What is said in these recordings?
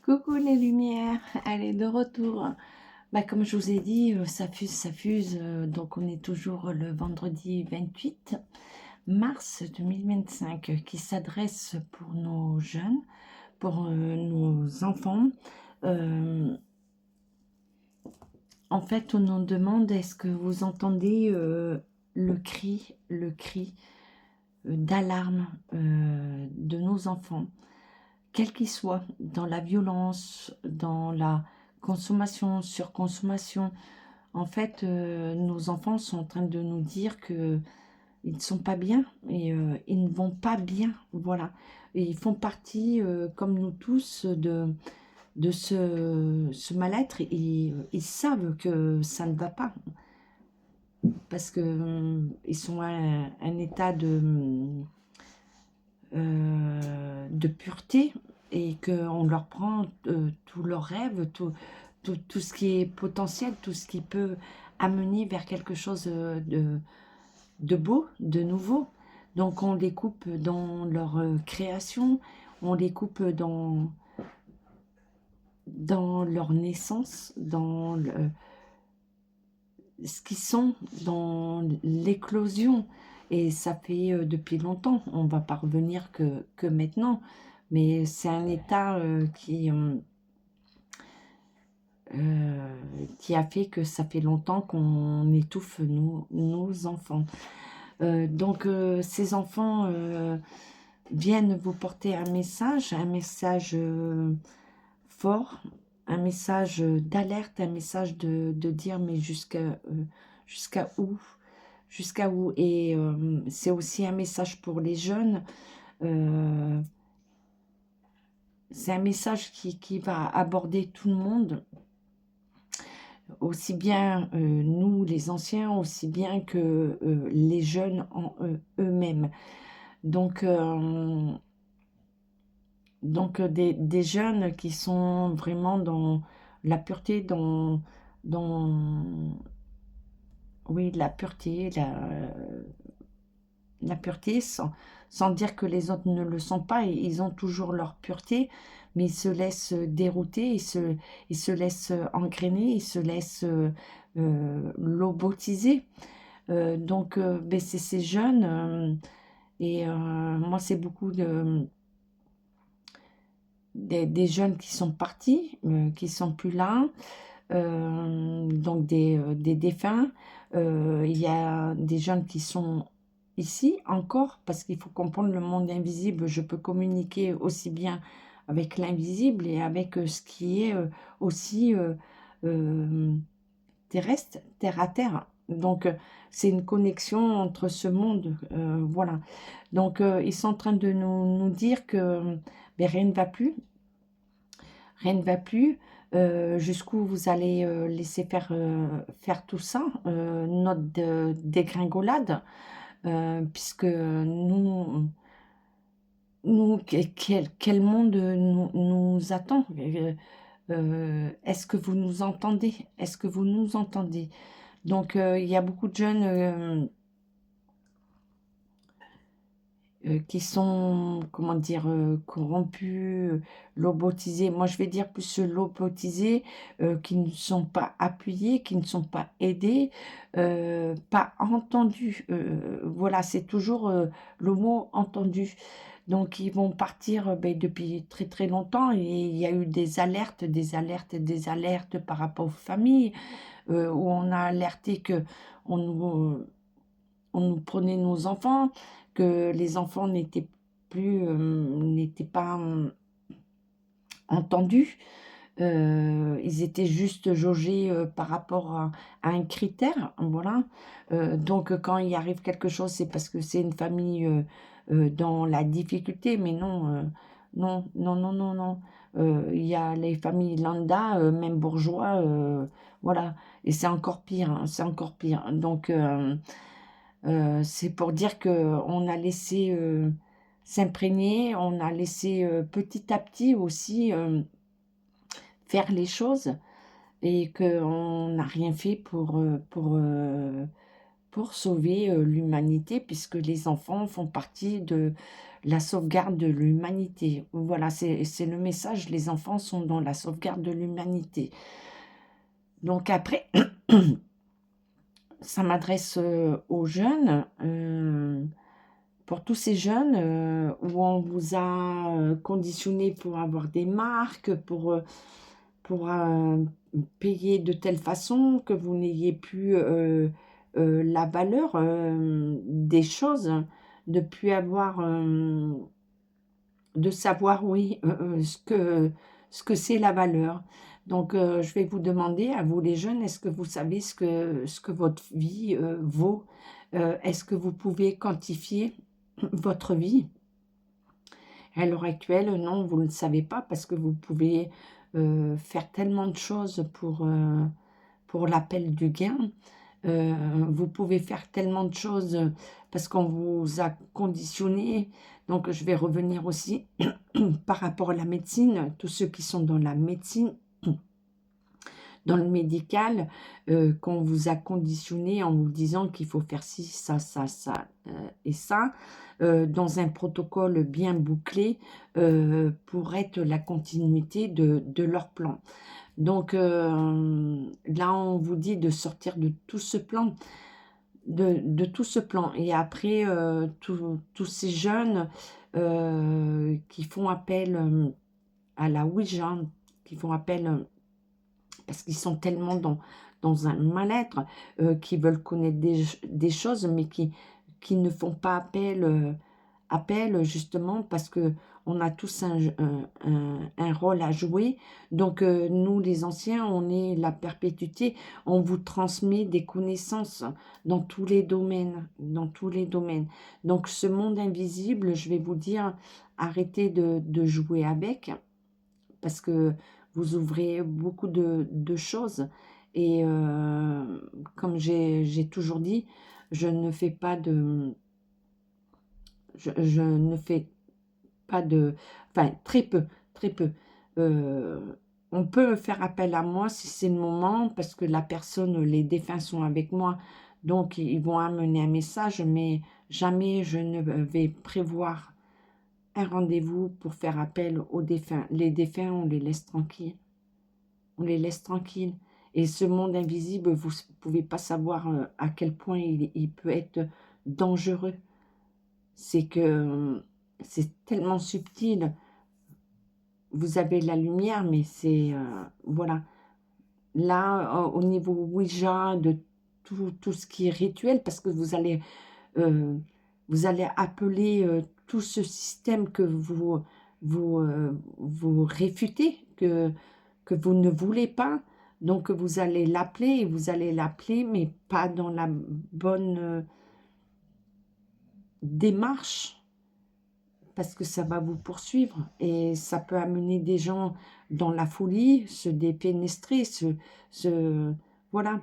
Coucou les lumières, allez de retour. Comme je vous ai dit, ça fuse. Donc on est toujours le vendredi 28 mars 2025 qui s'adresse pour nos jeunes, pour nos enfants. Euh, En fait, on nous demande est-ce que vous entendez le cri d'alarme de nos enfants, quel qu'il soit, dans la violence, dans la consommation, surconsommation. En fait, nos enfants sont en train de nous dire que ils ne sont pas bien et ils ne vont pas bien, voilà. Et ils font partie, comme nous tous, de ce mal-être. Ils savent que ça ne va pas parce que ils sont à un état de pureté et qu'on leur prend tous leurs rêves, tout ce qui est potentiel, tout ce qui peut amener vers quelque chose de beau, de nouveau. Donc on les coupe dans leur création, on les coupe dans leur naissance, ce qu'ils sont, dans l'éclosion. Et ça fait depuis longtemps, on va pas revenir que maintenant, mais c'est un état qui a fait que ça fait longtemps qu'on étouffe nos enfants. Donc ces enfants viennent vous porter un message fort, un message d'alerte, un message de dire mais jusqu'à où? Jusqu'à où? Et c'est aussi un message pour les jeunes. euh, c'est un message qui va aborder tout le monde, aussi bien nous les anciens, aussi bien que les jeunes en eux-mêmes. Donc, des jeunes qui sont vraiment dans la pureté, oui, la pureté, la pureté, sans dire que les autres ne le sont pas, ils ont toujours leur pureté, mais ils se laissent dérouter, ils se laissent engrainer, ils se laissent lobotiser. Donc, c'est ces jeunes, et moi, c'est beaucoup des jeunes qui sont partis, qui sont plus là, donc des défunts. Il y a des jeunes qui sont ici encore, parce qu'il faut comprendre le monde invisible. Je peux communiquer aussi bien avec l'invisible et avec ce qui est aussi euh, terrestre, terre à terre. Donc, c'est une connexion entre ce monde, voilà. Donc, ils sont en train de nous dire que rien ne va plus, rien ne va plus. Jusqu'où vous allez laisser faire tout ça, notre dégringolade, puisque quel monde nous attend? Est-ce que vous nous entendez? Est-ce que vous nous entendez? Donc, il y a beaucoup de jeunes qui sont, comment dire, corrompus, lobotisés. Moi, je vais dire plus lobotisés, qui ne sont pas appuyés, qui ne sont pas aidés, pas entendus. Voilà, c'est toujours le mot entendu. Donc, ils vont partir depuis très très longtemps et il y a eu des alertes, des alertes, des alertes par rapport aux familles, où on a alerté que on nous, on nous prenait nos enfants, que les enfants n'étaient pas entendus. Ils étaient juste jaugés par rapport à un critère, voilà. Donc quand il arrive quelque chose, c'est parce que c'est une famille dans la difficulté, mais non, non, non, non, non, non. Il y a les familles lambda, même bourgeois, voilà. Et c'est encore pire, hein, c'est encore pire. Donc c'est pour dire que on a laissé s'imprégner, on a laissé petit à petit aussi faire les choses et qu'on n'a rien fait pour sauver l'humanité, puisque les enfants font partie la sauvegarde de l'humanité. Voilà, c'est le message, les enfants sont dans la sauvegarde de l'humanité. Donc après, ça m'adresse aux jeunes, pour tous ces jeunes où on vous a conditionné pour avoir des marques, pour payer de telle façon que vous n'ayez plus la valeur des choses, de plus avoir, de savoir, oui, ce que c'est la valeur. Donc, je vais vous demander, à vous les jeunes, est-ce que vous savez ce que votre vie vaut? Est-ce que vous pouvez quantifier votre vie? À l'heure actuelle, non, vous ne le savez pas parce que vous pouvez faire tellement de choses pour l'appel du gain. Vous pouvez faire tellement de choses parce qu'on vous a conditionné. Donc, je vais revenir aussi par rapport à la médecine. Tous ceux qui sont dans la médecine, dans le médical, qu'on vous a conditionné en vous disant qu'il faut faire ci, ça, et ça, dans un protocole bien bouclé pour être la continuité de leur plan. Donc là, on vous dit de sortir de tout ce plan, de tout ce plan. Et après, tous ces jeunes qui font appel à la Ouija, qui font appel parce qu'ils sont tellement dans un mal-être, qui veulent connaître des choses, mais qui ne font pas appel justement parce que on a tous un rôle à jouer. Donc, nous, les anciens, on est la perpétuité. On vous transmet des connaissances dans tous les domaines, dans tous les domaines. Donc, ce monde invisible, je vais vous dire, arrêtez de jouer avec parce que vous ouvrez beaucoup de choses. Et comme j'ai toujours dit, je ne fais pas de... Je ne fais pas de... Enfin, très peu, très peu. Euh, on peut faire appel à moi si c'est le moment, parce que la personne, les défunts sont avec moi, donc ils vont amener un message, mais jamais je ne vais prévoir un rendez-vous pour faire appel aux défunts. Les défunts, on les laisse tranquilles. On les laisse tranquilles. Et ce monde invisible, vous ne pouvez pas savoir à quel point il peut être dangereux. C'est que c'est tellement subtil. Vous avez la lumière, mais c'est... voilà. Là, au niveau Ouija, de tout ce qui est rituel, parce que euh, vous allez appeler tout ce système que vous réfutez, que vous ne voulez pas. Donc, vous allez l'appeler, et vous allez l'appeler, mais pas dans la bonne démarche, parce que ça va vous poursuivre et ça peut amener des gens dans la folie, se défenestrer, voilà.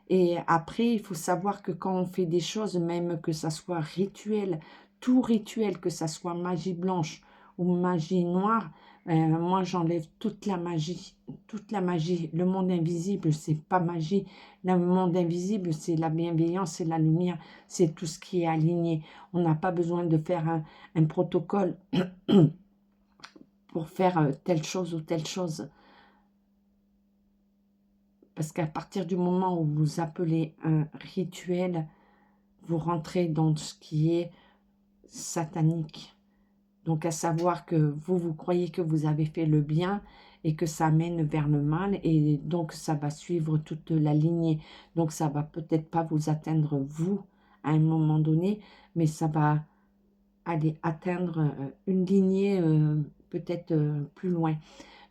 Et après, il faut savoir que quand on fait des choses, même que ça soit rituel, tout rituel, que ça soit magie blanche ou magie noire, moi j'enlève toute la magie, toute la magie. Le monde invisible, c'est pas magie. Le monde invisible, c'est la bienveillance, c'est la lumière, c'est tout ce qui est aligné. On n'a pas besoin de faire un protocole pour faire telle chose ou telle chose. Parce qu'à partir du moment où vous appelez un rituel, vous rentrez dans ce qui est satanique. Donc à savoir que vous croyez que vous avez fait le bien et que ça mène vers le mal et donc ça va suivre toute la lignée. Donc ça va peut-être pas vous atteindre vous à un moment donné, mais ça va aller atteindre une lignée peut-être plus loin.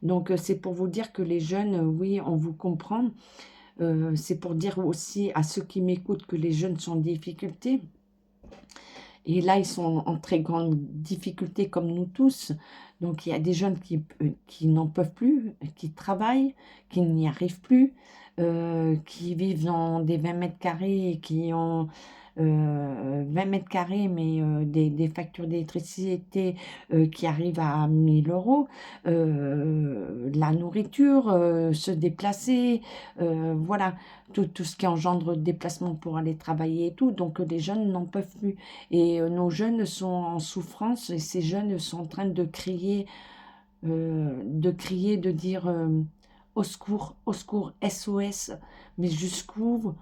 Donc c'est pour vous dire que les jeunes, oui, on vous comprend. C'est pour dire aussi à ceux qui m'écoutent que les jeunes sont en difficulté. Et là, ils sont en très grande difficulté comme nous tous. Donc, il y a des jeunes qui n'en peuvent plus, qui travaillent, qui n'y arrivent plus, qui vivent dans des 20 mètres carrés et qui ont 20 mètres carrés, mais des factures d'électricité qui arrivent à 1000 euros, la nourriture, se déplacer, voilà, tout ce qui engendre déplacement pour aller travailler et tout. Donc les jeunes n'en peuvent plus. Et nos jeunes sont en souffrance et ces jeunes sont en train de crier, de dire au secours, SOS, mais jusqu'où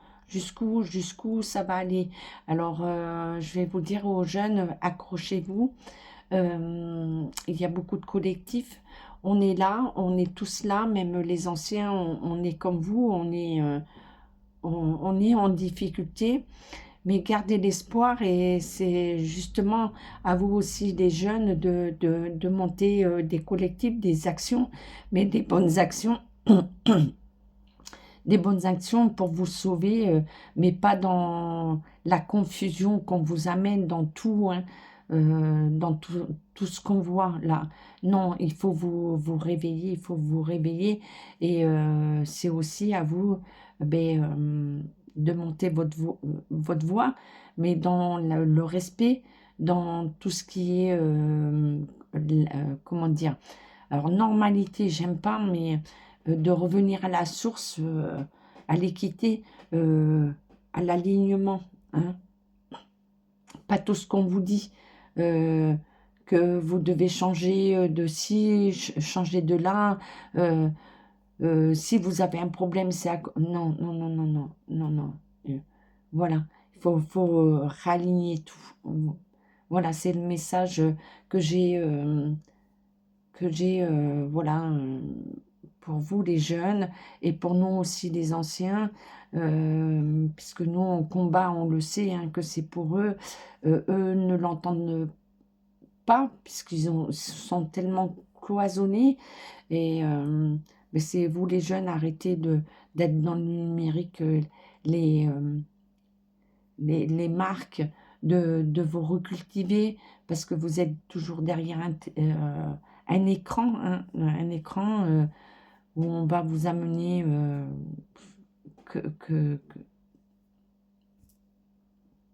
ça va aller. Alors, je vais vous dire aux jeunes, accrochez-vous. Il y a beaucoup de collectifs. On est là, on est tous là, même les anciens, on est comme vous, on est en difficulté. Mais gardez l'espoir et c'est justement à vous aussi, les jeunes, de monter des collectifs, des actions, mais des bonnes actions, des bonnes actions pour vous sauver, mais pas dans la confusion qu'on vous amène dans tout, hein, dans tout ce qu'on voit là. Non, il faut vous réveiller, il faut vous réveiller et c'est aussi à vous ben, de monter votre voix, mais dans le respect, dans tout ce qui est, comment dire, alors normalité, j'aime pas, mais de revenir à la source, à l'équité, à l'alignement, hein. Pas tout ce qu'on vous dit, euh, que vous devez changer de ci, changer de là, si vous avez un problème, c'est à... Non, non, non, non, non, non, non. Voilà, faut réaligner tout. Voilà, c'est le message voilà, pour vous les jeunes et pour nous aussi les anciens, puisque nous on combat, on le sait, hein, que c'est pour eux, eux ne l'entendent pas, sont tellement cloisonnés, et mais c'est vous les jeunes, arrêtez d'être dans le numérique, les, euh, les marques, de vous recultiver, parce que vous êtes toujours derrière un écran, hein, un écran où on va vous amener que, que, que,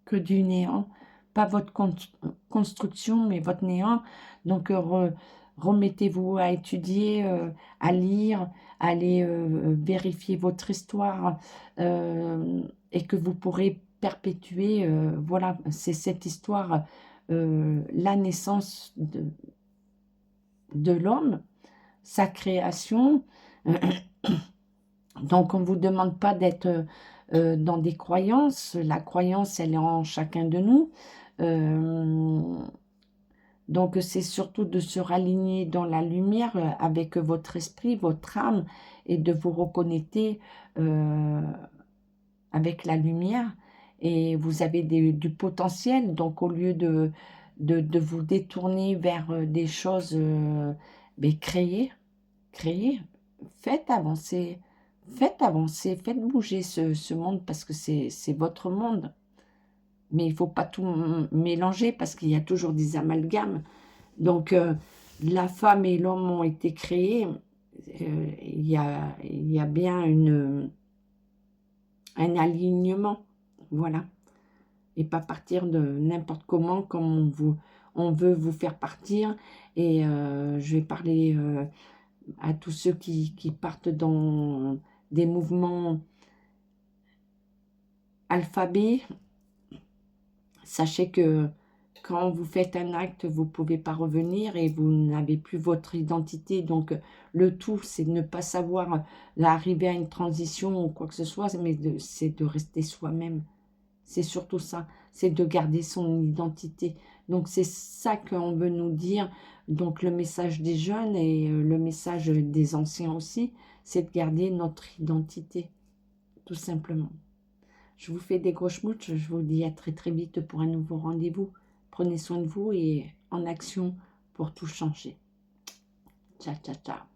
que du néant, pas votre construction, mais votre néant. Donc remettez-vous à étudier, à lire, à aller vérifier votre histoire, et que vous pourrez perpétuer, voilà, c'est cette histoire, la naissance de l'homme, sa création. Donc, on ne vous demande pas d'être dans des croyances. La croyance, elle est en chacun de nous. Euh, donc, c'est surtout de se raligner dans la lumière avec votre esprit, votre âme, et de vous reconnecter euh, avec la lumière. Et vous avez du potentiel. Donc, au lieu de vous détourner vers des choses, mais créez, faites avancer, faites bouger ce monde parce que c'est votre monde. Mais il ne faut pas tout mélanger parce qu'il y a toujours des amalgames. Donc, la femme et l'homme ont été créés. Il y a bien un alignement. Voilà. Et pas partir de n'importe comment, comme on veut vous faire partir. Et je vais parler à tous ceux qui partent dans des mouvements alphabet. Sachez que quand vous faites un acte, vous ne pouvez pas revenir et vous n'avez plus votre identité. Donc, le tout, c'est de ne pas savoir arriver à une transition ou quoi que ce soit, mais c'est de rester soi-même. C'est surtout ça, c'est de garder son identité. Donc, c'est ça qu'on veut nous dire. Donc, le message des jeunes et le message des anciens aussi, c'est de garder notre identité, tout simplement. Je vous fais des gros schmouches. Je vous dis à très très vite pour un nouveau rendez-vous. Prenez soin de vous et en action pour tout changer. Ciao, ciao, ciao.